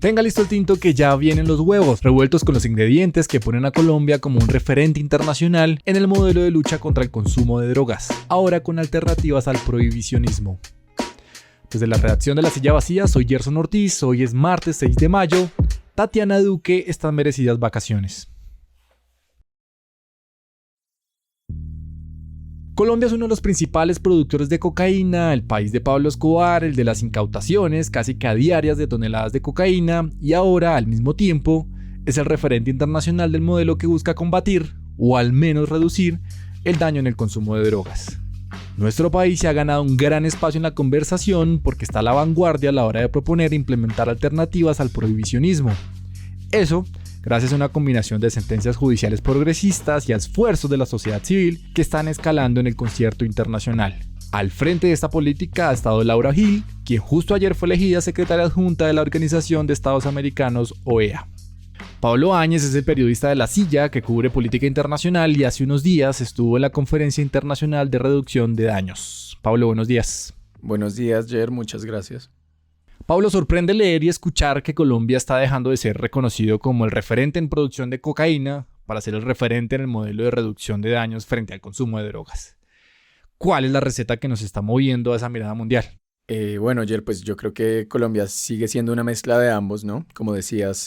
Tenga listo el tinto que ya vienen los huevos, revueltos con los ingredientes que ponen a Colombia como un referente internacional en el modelo de lucha contra el consumo de drogas, ahora con alternativas al prohibicionismo. Desde la redacción de La Silla Vacía, soy Gerson Ortiz, hoy es martes 6 de mayo, Tatiana Duque está en merecidas vacaciones. Colombia es uno de los principales productores de cocaína, el país de Pablo Escobar, el de las incautaciones casi que a diarias de toneladas de cocaína y ahora, al mismo tiempo, es el referente internacional del modelo que busca combatir, o al menos reducir, el daño en el consumo de drogas. Nuestro país se ha ganado un gran espacio en la conversación porque está a la vanguardia a la hora de proponer e implementar alternativas al prohibicionismo. Eso gracias a una combinación de sentencias judiciales progresistas y a esfuerzos de la sociedad civil que están escalando en el concierto internacional. Al frente de esta política ha estado Laura Gil, quien justo ayer fue elegida secretaria adjunta de la Organización de Estados Americanos, OEA. Pablo Áñez es el periodista de La Silla que cubre política internacional y hace unos días estuvo en la Conferencia Internacional de Reducción de Daños. Pablo, buenos días. Buenos días, Ger, muchas gracias. Pablo, sorprende leer y escuchar que Colombia está dejando de ser reconocido como el referente en producción de cocaína para ser el referente en el modelo de reducción de daños frente al consumo de drogas. ¿Cuál es la receta que nos está moviendo a esa mirada mundial? Bueno, Ger, pues yo creo que Colombia sigue siendo una mezcla de ambos, ¿no? Como decías,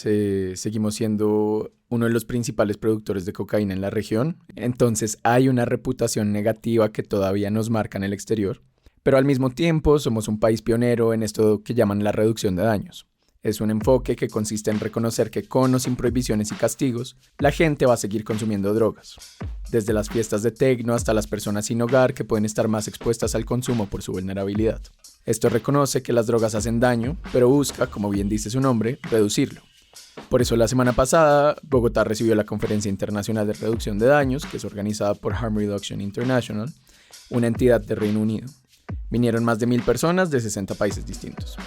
seguimos siendo uno de los principales productores de cocaína en la región. Entonces hay una reputación negativa que todavía nos marca en el exterior. Pero al mismo tiempo somos un país pionero en esto que llaman la reducción de daños. Es un enfoque que consiste en reconocer que con o sin prohibiciones y castigos, la gente va a seguir consumiendo drogas. Desde las fiestas de tecno hasta las personas sin hogar que pueden estar más expuestas al consumo por su vulnerabilidad. Esto reconoce que las drogas hacen daño, pero busca, como bien dice su nombre, reducirlo. Por eso la semana pasada, Bogotá recibió la Conferencia Internacional de Reducción de Daños, que es organizada por Harm Reduction International, una entidad de Reino Unido. Vinieron más de 1,000 personas de 60 países distintos.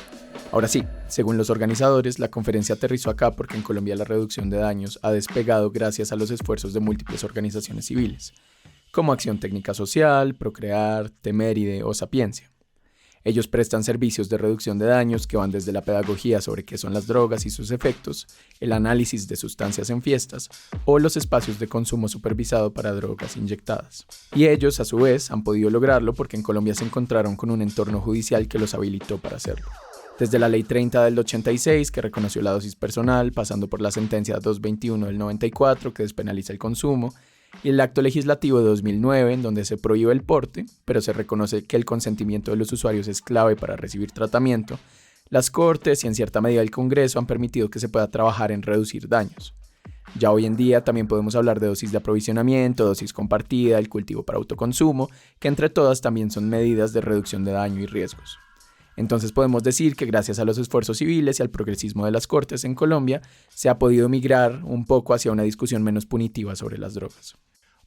Ahora sí, según los organizadores, la conferencia aterrizó acá porque en Colombia la reducción de daños ha despegado gracias a los esfuerzos de múltiples organizaciones civiles, como Acción Técnica Social, Procrear, Teméride o Sapiencia. Ellos prestan servicios de reducción de daños que van desde la pedagogía sobre qué son las drogas y sus efectos, el análisis de sustancias en fiestas o los espacios de consumo supervisado para drogas inyectadas. Y ellos, a su vez, han podido lograrlo porque en Colombia se encontraron con un entorno judicial que los habilitó para hacerlo. Desde la Ley 30 del 86, que reconoció la dosis personal, pasando por la Sentencia 221 del 94, que despenaliza el consumo, y el Acto Legislativo de 2009, en donde se prohíbe el porte, pero se reconoce que el consentimiento de los usuarios es clave para recibir tratamiento, las Cortes y en cierta medida el Congreso han permitido que se pueda trabajar en reducir daños. Ya hoy en día también podemos hablar de dosis de aprovisionamiento, dosis compartida, el cultivo para autoconsumo, que entre todas también son medidas de reducción de daño y riesgos. Entonces podemos decir que gracias a los esfuerzos civiles y al progresismo de las Cortes en Colombia, se ha podido migrar un poco hacia una discusión menos punitiva sobre las drogas.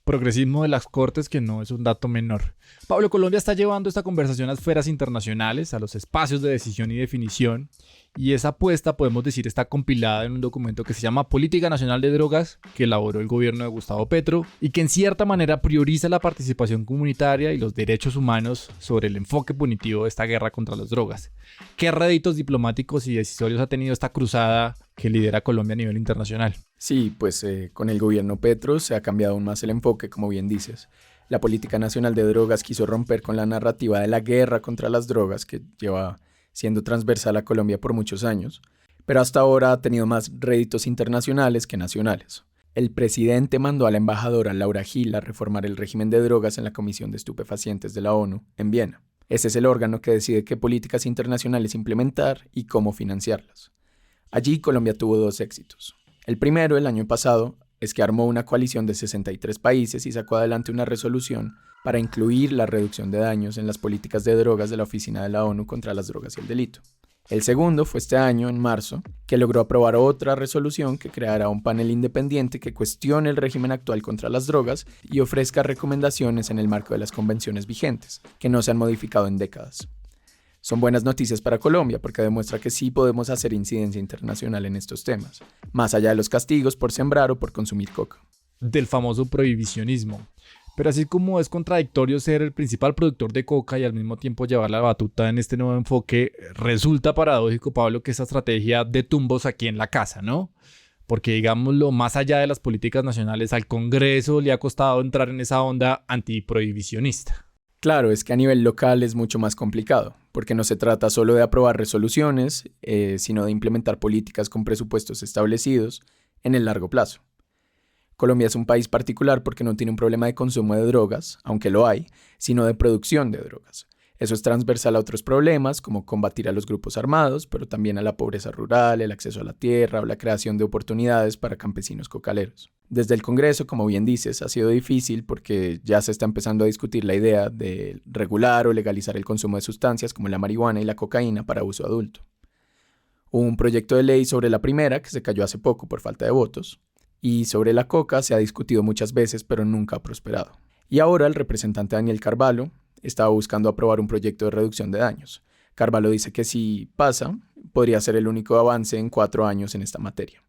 Progresismo de las Cortes, que no es un dato menor. Pablo, Colombia está llevando esta conversación a esferas internacionales, a los espacios de decisión y definición, y esa apuesta, podemos decir, está compilada en un documento que se llama Política Nacional de Drogas, que elaboró el gobierno de Gustavo Petro, y que en cierta manera prioriza la participación comunitaria y los derechos humanos sobre el enfoque punitivo de esta guerra contra las drogas. ¿Qué réditos diplomáticos y decisorios ha tenido esta cruzada que lidera Colombia a nivel internacional? Sí, pues con el gobierno Petro se ha cambiado aún más el enfoque, como bien dices. La Política Nacional de Drogas quiso romper con la narrativa de la guerra contra las drogas que lleva siendo transversal a Colombia por muchos años, pero hasta ahora ha tenido más réditos internacionales que nacionales. El presidente mandó a la embajadora Laura Gil a reformar el régimen de drogas en la Comisión de Estupefacientes de la ONU, en Viena. Ese es el órgano que decide qué políticas internacionales implementar y cómo financiarlas. Allí Colombia tuvo 2 éxitos. El primero, el año pasado, es que armó una coalición de 63 países y sacó adelante una resolución para incluir la reducción de daños en las políticas de drogas de la Oficina de la ONU contra las drogas y el delito. El segundo fue este año, en marzo, que logró aprobar otra resolución que creará un panel independiente que cuestione el régimen actual contra las drogas y ofrezca recomendaciones en el marco de las convenciones vigentes, que no se han modificado en décadas. Son buenas noticias para Colombia porque demuestra que sí podemos hacer incidencia internacional en estos temas, más allá de los castigos por sembrar o por consumir coca. Del famoso prohibicionismo. Pero así como es contradictorio ser el principal productor de coca y al mismo tiempo llevar la batuta en este nuevo enfoque, resulta paradójico, Pablo, que esa estrategia de tumbos aquí en la casa, ¿no? Porque, digámoslo, más allá de las políticas nacionales, al Congreso le ha costado entrar en esa onda antiprohibicionista. Claro, es que a nivel local es mucho más complicado, porque no se trata solo de aprobar resoluciones, sino de implementar políticas con presupuestos establecidos en el largo plazo. Colombia es un país particular porque no tiene un problema de consumo de drogas, aunque lo hay, sino de producción de drogas. Eso es transversal a otros problemas, como combatir a los grupos armados, pero también a la pobreza rural, el acceso a la tierra o la creación de oportunidades para campesinos cocaleros. Desde el Congreso, como bien dices, ha sido difícil porque ya se está empezando a discutir la idea de regular o legalizar el consumo de sustancias como la marihuana y la cocaína para uso adulto. Hubo un proyecto de ley sobre la primera que se cayó hace poco por falta de votos. Y sobre la coca se ha discutido muchas veces, pero nunca ha prosperado. Y ahora el representante Daniel Carvalho estaba buscando aprobar un proyecto de reducción de daños. Carvalho dice que si pasa, podría ser el único avance en 4 años en esta materia.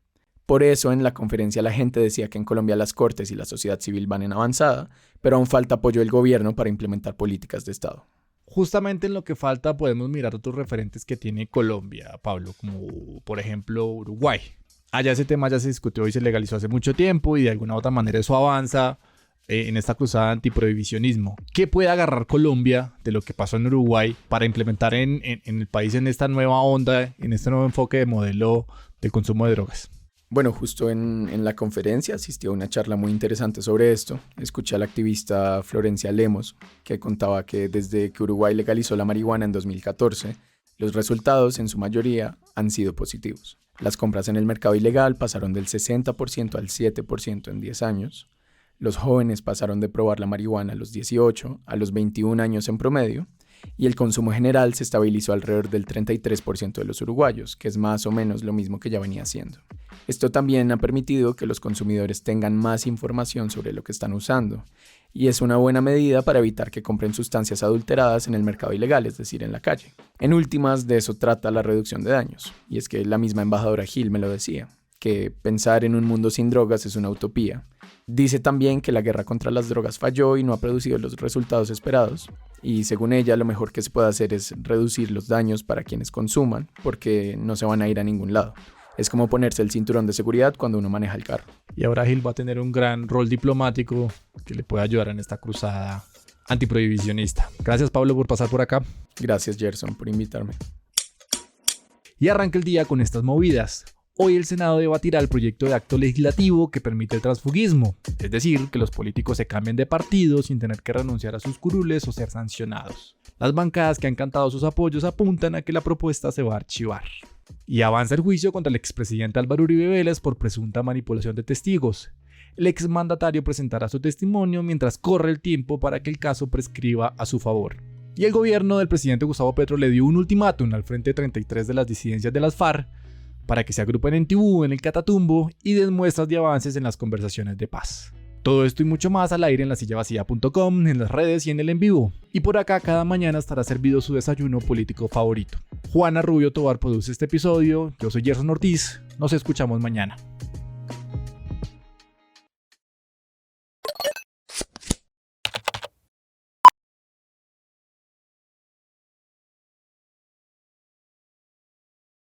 Por eso en la conferencia la gente decía que en Colombia las cortes y la sociedad civil van en avanzada, pero aún falta apoyo del gobierno para implementar políticas de Estado. Justamente en lo que falta podemos mirar otros referentes que tiene Colombia, Pablo, como por ejemplo Uruguay. Allá ese tema ya se discutió y se legalizó hace mucho tiempo y de alguna u otra manera eso avanza en esta cruzada antiprohibicionismo. ¿Qué puede agarrar Colombia de lo que pasó en Uruguay para implementar en el país en esta nueva onda, en este nuevo enfoque de modelo de consumo de drogas? Bueno, justo en la conferencia asistí a una charla muy interesante sobre esto. Escuché a la activista Florencia Lemos, que contaba que desde que Uruguay legalizó la marihuana en 2014, los resultados en su mayoría han sido positivos. Las compras en el mercado ilegal pasaron del 60% al 7% en 10 años. Los jóvenes pasaron de probar la marihuana a los 18 a los 21 años en promedio. Y el consumo general se estabilizó alrededor del 33% de los uruguayos, que es más o menos lo mismo que ya venía haciendo. Esto también ha permitido que los consumidores tengan más información sobre lo que están usando. Y es una buena medida para evitar que compren sustancias adulteradas en el mercado ilegal, es decir, en la calle. En últimas, de eso trata la reducción de daños. Y es que la misma embajadora Gil me lo decía, que pensar en un mundo sin drogas es una utopía. Dice también que la guerra contra las drogas falló y no ha producido los resultados esperados. Y según ella, lo mejor que se puede hacer es reducir los daños para quienes consuman, porque no se van a ir a ningún lado. Es como ponerse el cinturón de seguridad cuando uno maneja el carro. Y ahora Gil va a tener un gran rol diplomático que le puede ayudar en esta cruzada antiprohibicionista. Gracias, Pablo, por pasar por acá. Gracias, Gerson, por invitarme. Y arranca el día con estas movidas. Hoy el Senado debatirá el proyecto de acto legislativo que permite el transfugismo, es decir, que los políticos se cambien de partido sin tener que renunciar a sus curules o ser sancionados. Las bancadas que han cantado sus apoyos apuntan a que la propuesta se va a archivar. Y avanza el juicio contra el expresidente Álvaro Uribe Vélez por presunta manipulación de testigos. El exmandatario presentará su testimonio mientras corre el tiempo para que el caso prescriba a su favor. Y el gobierno del presidente Gustavo Petro le dio un ultimátum al Frente 33 de las disidencias de las FARC para que se agrupen en Tibú, en el Catatumbo, y den muestras de avances en las conversaciones de paz. Todo esto y mucho más al aire en lasillavacía.com, en las redes y en el en vivo. Y por acá cada mañana estará servido su desayuno político favorito. Juana Rubio Tovar produce este episodio, yo soy Gerson Ortiz, nos escuchamos mañana.